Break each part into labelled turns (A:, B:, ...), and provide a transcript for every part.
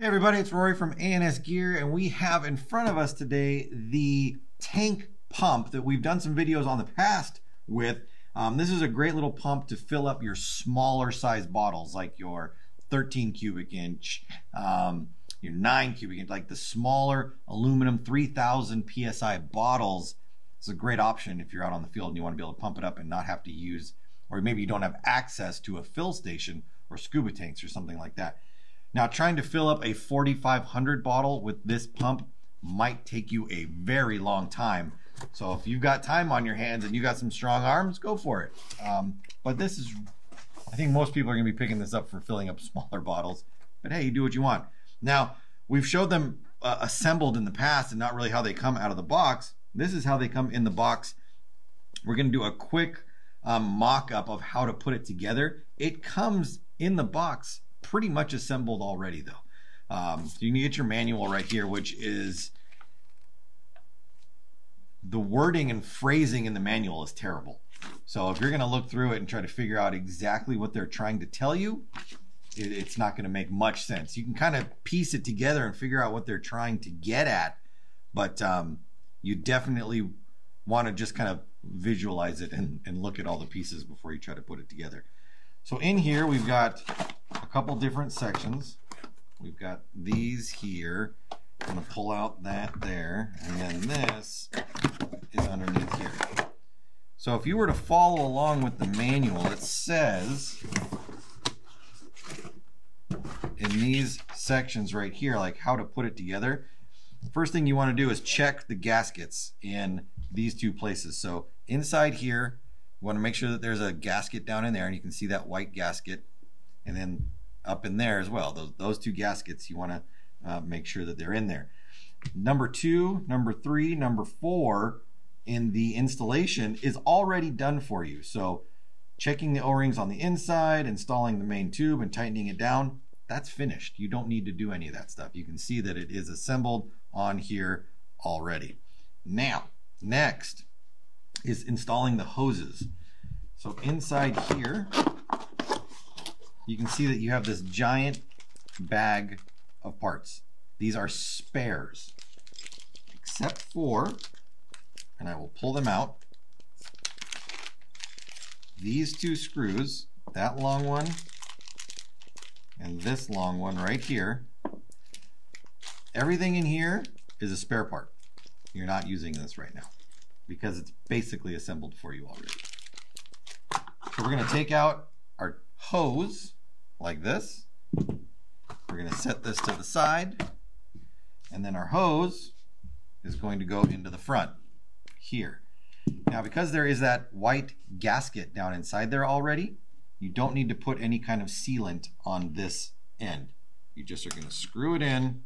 A: Hey everybody, it's Rory from A&S Gear, and we have in front of us today the tank pump that we've done some videos on the past with. This is a great little pump to fill up your smaller size bottles, like your 13 cubic inch, your 9 cubic inch, like the smaller aluminum 3000 PSI bottles. It's a great option if you're out on the field and you want to be able to pump it up and not have to use, or maybe you don't have access to a fill station or scuba tanks or something like that. Now, trying to fill up a 4,500 bottle with this pump might take you a very long time. So if you've got time on your hands and you got some strong arms, go for it. But this is, I think most people are going to be picking this up for filling up smaller bottles. But hey, you do what you want. Now, we've showed them assembled in the past and not really how they come out of the box. This is how they come in the box. We're going to do a quick mock-up of how to put it together. It comes in the box pretty much assembled already though. So you can get your manual right here, which is, the wording and phrasing in the manual is terrible. So if you're going to look through it and try to figure out exactly what they're trying to tell you, it's not going to make much sense. You can kind of piece it together and figure out what they're trying to get at, but you definitely want to just kind of visualize it and look at all the pieces before you try to put it together. So in here we've got a couple different sections. We've got these here. I'm going to pull out that there, and then this is underneath here. So if you were to follow along with the manual, it says in these sections right here, like how to put it together. First thing you want to do is check the gaskets in these two places. So inside here, you want to make sure that there's a gasket down in there, and you can see that white gasket, and then up in there as well. Those two gaskets, you want to make sure that they're in there. Number 2, number 3, number 4 in the installation is already done for you. So checking the O-rings on the inside, installing the main tube, and tightening it down, that's finished. You don't need to do any of that stuff. You can see that it is assembled on here already. Now, next is installing the hoses. So inside here, you can see that you have this giant bag of parts. These are spares, except for, and I will pull them out, these two screws, that long one and this long one right here. Everything in here is a spare part. You're not using this right now because it's basically assembled for you already. So we're going to take out our hose like this. We're going to set this to the side, and then our hose is going to go into the front here. Now, because there is that white gasket down inside there already, you don't need to put any kind of sealant on this end. You just are going to screw it in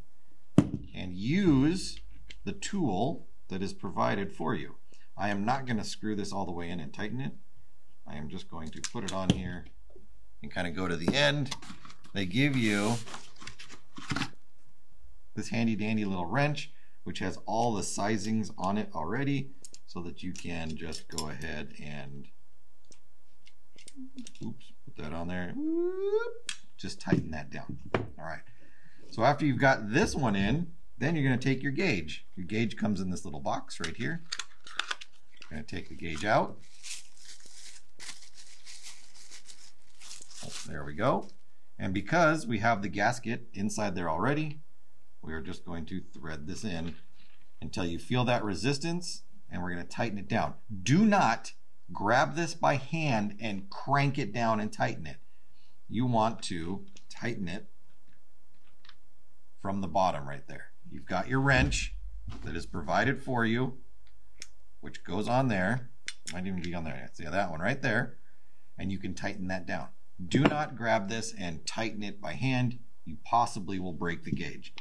A: and use the tool that is provided for you. I am not going to screw this all the way in and tighten it. I am just going to put it on here and kind of go to the end. They give you this handy dandy little wrench, which has all the sizings on it already, so that you can just go ahead and, oops, put that on there, just tighten that down. All right, so after you've got this one in, then you're going to take your gauge. Your gauge comes in this little box right here. You're going to take the gauge out. Oh, there we go. And because we have the gasket inside there already, we are just going to thread this in until you feel that resistance, and we're going to tighten it down. Do not grab this by hand and crank it down and tighten it. You want to tighten it from the bottom right there. You've got your wrench that is provided for you, which goes on there. It might even be on there. See that one right there, and you can tighten that down. Do not grab this and tighten it by hand. You possibly will break the gauge.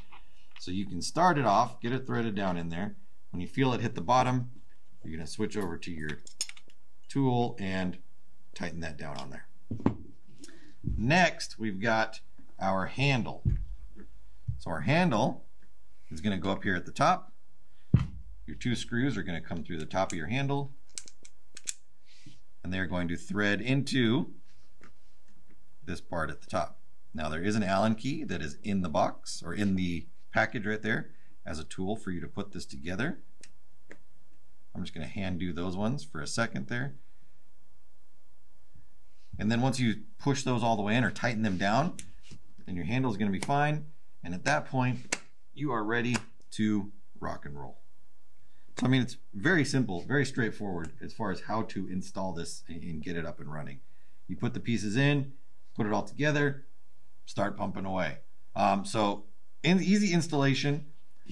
A: So you can start it off, get it threaded down in there. When you feel it hit the bottom, you're going to switch over to your tool and tighten that down on there. Next, we've got our handle. So our handle is going to go up here at the top. Your two screws are going to come through the top of your handle, and they're going to thread into this part at the top. Now there is an Allen key that is in the box or in the package right there as a tool for you to put this together. I'm just going to hand do those ones for a second there. And then once you push those all the way in or tighten them down, then your handle is going to be fine. And at that point, you are ready to rock and roll. So I mean, it's very simple, very straightforward as far as how to install this and get it up and running. You put the pieces in, put it all together, start pumping away. So easy installation.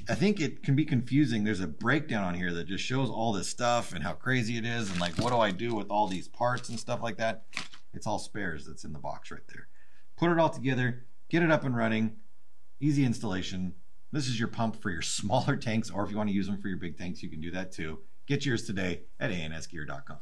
A: I think it can be confusing. There's a breakdown on here that just shows all this stuff and how crazy it is and like what do I do with all these parts and stuff like that. It's all spares that's in the box right there. Put it all together, get it up and running, easy installation. This is your pump for your smaller tanks, or if you want to use them for your big tanks, you can do that too. Get yours today at ansgear.com.